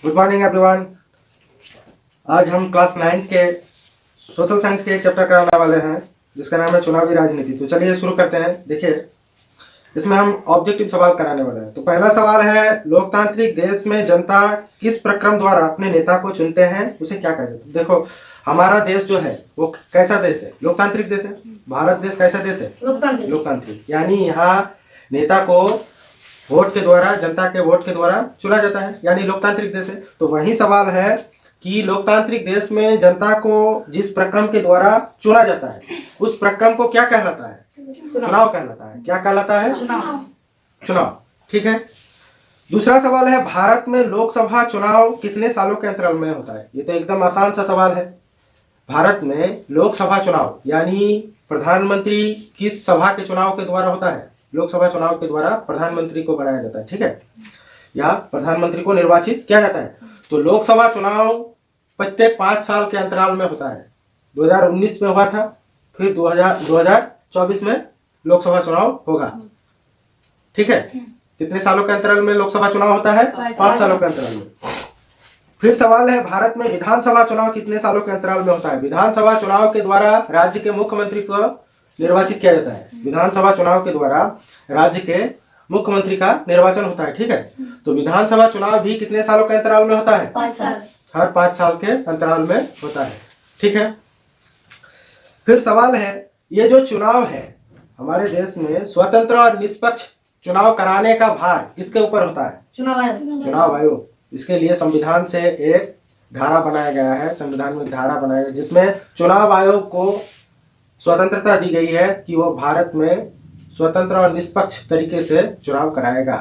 Good morning everyone. आज हम class 9 के सोशल साइंस के एक चैप्टर कराने वाले हैं जिसका नाम है चुनावी राजनीति। तो चलिए शुरू करते हैं। देखिए, इसमें हम ऑब्जेक्टिव सवाल कराने वाले हैं। तो पहला सवाल है, लोकतांत्रिक देश में जनता किस प्रक्रम द्वारा अपने नेता को चुनते हैं उसे क्या कहते हैं। देखो, हमारा देश जो है वो कैसा देश है? लोकतांत्रिक देश है। भारत देश कैसा देश है? लोकतांत्रिक। यानी यहाँ नेता को वोट के द्वारा, जनता के वोट के द्वारा चुना जाता है, यानी लोकतांत्रिक देश है। तो वही सवाल है कि लोकतांत्रिक देश में जनता को जिस प्रक्रम के द्वारा चुना जाता है उस प्रक्रम को क्या कहलाता है? चुनाव कहलाता है। क्या कहलाता है? चुनाव। ठीक है। दूसरा सवाल है, भारत में लोकसभा चुनाव कितने सालों के अंतराल में होता है? ये तो एकदम आसान सा सवाल है। भारत में लोकसभा चुनाव यानी प्रधानमंत्री किस सभा के चुनाव के द्वारा होता है? लोकसभा चुनाव के द्वारा प्रधानमंत्री को बनाया जाता है। ठीक है, या प्रधानमंत्री को निर्वाचित किया जाता है। तो लोकसभा चुनाव प्रत्येक 5 साल के अंतराल में होता है। 2019 में हुआ था, फिर 2024 में लोकसभा चुनाव होगा। ठीक है, कितने सालों के अंतराल में लोकसभा चुनाव होता है? 5 सालों के अंतराल में। फिर सवाल है, भारत में विधानसभा चुनाव कितने सालों के अंतराल में होता है? विधानसभा चुनाव के द्वारा राज्य के मुख्यमंत्री को निर्वाचित किया जाता है। विधानसभा चुनाव के द्वारा राज्य के मुख्यमंत्री का निर्वाचन होता है। ठीक है, तो विधानसभा चुनाव भी कितने सालों के अंतराल में होता है? 5 साल। हर 5 साल के अंतराल में होता है। ठीक है। फिर सवाल है, ये जो चुनाव है हमारे देश में, स्वतंत्र और निष्पक्ष चुनाव कराने का भार किसके ऊपर होता है? चुनाव आयोग। इसके लिए संविधान से एक धारा बनाया गया है, संविधान में धारा बनाया गया जिसमें चुनाव आयोग को स्वतंत्रता दी गई है कि वो भारत में स्वतंत्र और निष्पक्ष तरीके से चुनाव कराएगा।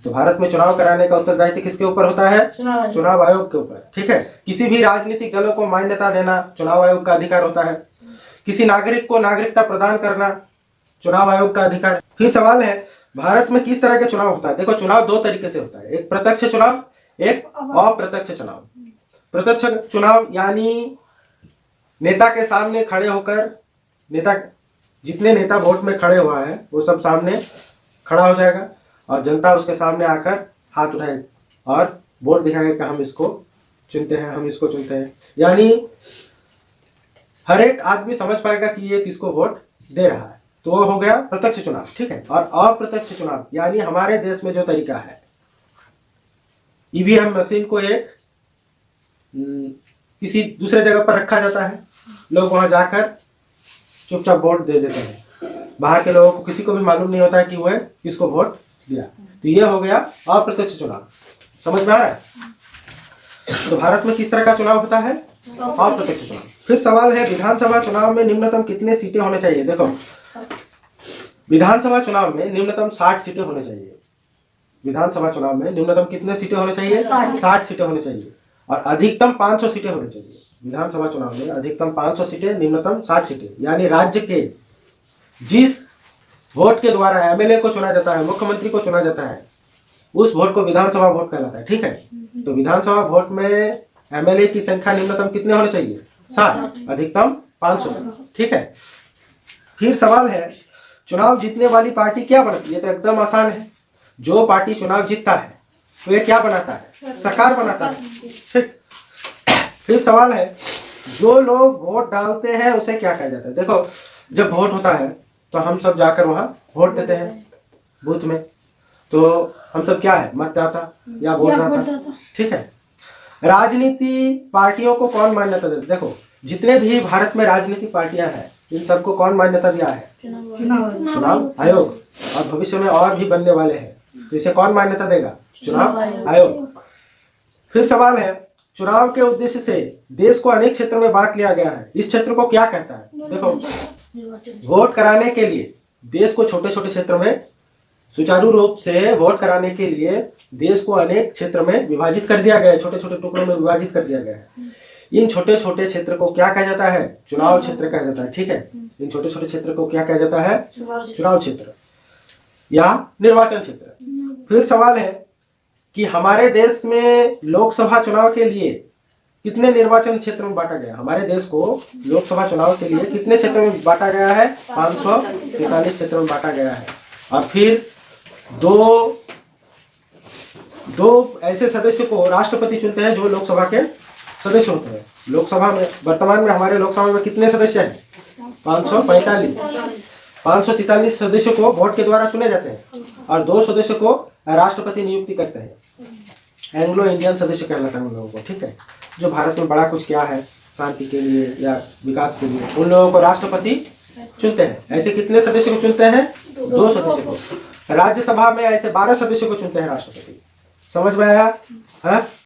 तो भारत में चुनाव कराने का उत्तरदायित्व किसके ऊपर होता है? चुनाव आयोग के ऊपर। ठीक है। किसी भी राजनीतिक दलों को मान्यता देना चुनाव आयोग का अधिकार होता है। किसी नागरिक को नागरिकता प्रदान करना चुनाव आयोग का अधिकार। फिर सवाल है, भारत में किस तरह के चुनाव होता है? देखो, चुनाव 2 तरीके से होता है, एक प्रत्यक्ष चुनाव, एक अप्रत्यक्ष चुनाव। प्रत्यक्ष चुनाव यानी नेता के सामने खड़े होकर, नेता जितने नेता वोट में खड़े हुआ है वो सब सामने खड़ा हो जाएगा और जनता उसके सामने आकर हाथ उठाएगा और वोट दिखाएगा कि हम इसको चुनते हैं, हम इसको चुनते हैं। यानी हर एक आदमी समझ पाएगा कि ये किसको वोट दे रहा है। तो वो हो गया प्रत्यक्ष चुनाव। ठीक है। और अप्रत्यक्ष चुनाव यानी हमारे देश में जो तरीका है, ईवीएम मशीन को एक किसी दूसरे जगह पर रखा जाता है, लोग वहां जाकर चुपचाप वोट दे देते हैं। बाहर के लोगों को किसी को भी मालूम नहीं होता है कि वह किसको वोट दिया। तो ये हो गया अप्रत्यक्ष चुनाव। समझ में आ रहा है? तो भारत में किस तरह का चुनाव होता है? अप्रत्यक्ष चुनाव। फिर सवाल है, विधानसभा चुनाव में निम्नतम कितने सीटें होने चाहिए? देखो, विधानसभा चुनाव में निम्नतम 60 सीटें होने चाहिए। विधानसभा चुनाव में निम्नतम कितने सीटें होने चाहिए? 60 सीटें होने चाहिए। और अधिकतम 500 सीटें होनी चाहिए। विधानसभा चुनाव में अधिकतम 500 सीटें, निम्नतम 60 सीटें। यानी राज्य के जिस वोट के द्वारा एमएलए को चुना जाता है, मुख्यमंत्री को चुना जाता है, उस वोट को विधानसभा वोट कहलाता है। ठीक है। तो विधानसभा वोट में एमएलए की संख्या निम्नतम कितने होने चाहिए? 60, अधिकतम 500। ठीक है। फिर सवाल है, चुनाव जीतने वाली पार्टी क्या बनती है? तो एकदम आसान है, जो पार्टी चुनाव जीतता है तो ये क्या बनाता है? सरकार बनाता है। ठीक। फिर सवाल है, जो लोग वोट डालते हैं उसे क्या कहा जाता है? देखो, जब वोट होता है तो हम सब जाकर वहां वोट देते हैं बूथ में। तो हम सब क्या है? मतदाता या वोटदाता। ठीक है। राजनीति पार्टियों को कौन मान्यता देता है? देखो, जितने भी भारत में राजनीतिक पार्टियां हैं इन सबको कौन मान्यता दिया है? चुनाव आयोग। और भविष्य में और भी बनने वाले हैं, तो इसे कौन मान्यता देगा? चुनाव आयोग। फिर सवाल है, चुनाव के उद्देश्य से देश को अनेक क्षेत्रों में बांट लिया गया है, इस क्षेत्र को क्या कहता है? देखो, वोट कराने के लिए देश को छोटे छोटे क्षेत्रों में, सुचारू रूप से वोट कराने के लिए देश को अनेक क्षेत्र में विभाजित कर दिया गया है, छोटे छोटे टुकड़ों में विभाजित कर दिया गया है। इन छोटे छोटे क्षेत्र को क्या कहा जाता है? चुनाव क्षेत्र कहा जाता है। ठीक है। इन छोटे छोटे क्षेत्र को क्या कहा जाता है? चुनाव क्षेत्र या निर्वाचन क्षेत्र। फिर सवाल है कि हमारे देश में लोकसभा चुनाव के लिए कितने निर्वाचन क्षेत्र में बांटा गया? हमारे देश को लोकसभा चुनाव के लिए कितने क्षेत्रों में बांटा गया है? 543 क्षेत्रों में बांटा गया है। और फिर दो ऐसे सदस्य को राष्ट्रपति चुनते हैं जो लोकसभा के सदस्य होते हैं। लोकसभा में वर्तमान में हमारे लोकसभा में कितने सदस्य हैं? 545। 543 सदस्यों को वोट के द्वारा चुने जाते हैं और 2 सदस्यों को राष्ट्रपति नियुक्ति करते हैं। एंग्लो इंडियन सदस्य कहलाते हैं उन लोगों को, ठीक है, जो भारत में बड़ा कुछ किया है शांति के लिए या विकास के लिए, उन लोगों को राष्ट्रपति चुनते हैं। ऐसे कितने सदस्य को चुनते हैं? 2 सदस्य को। राज्यसभा में ऐसे 12 सदस्यों को चुनते हैं राष्ट्रपति। समझ में आया? हाँ,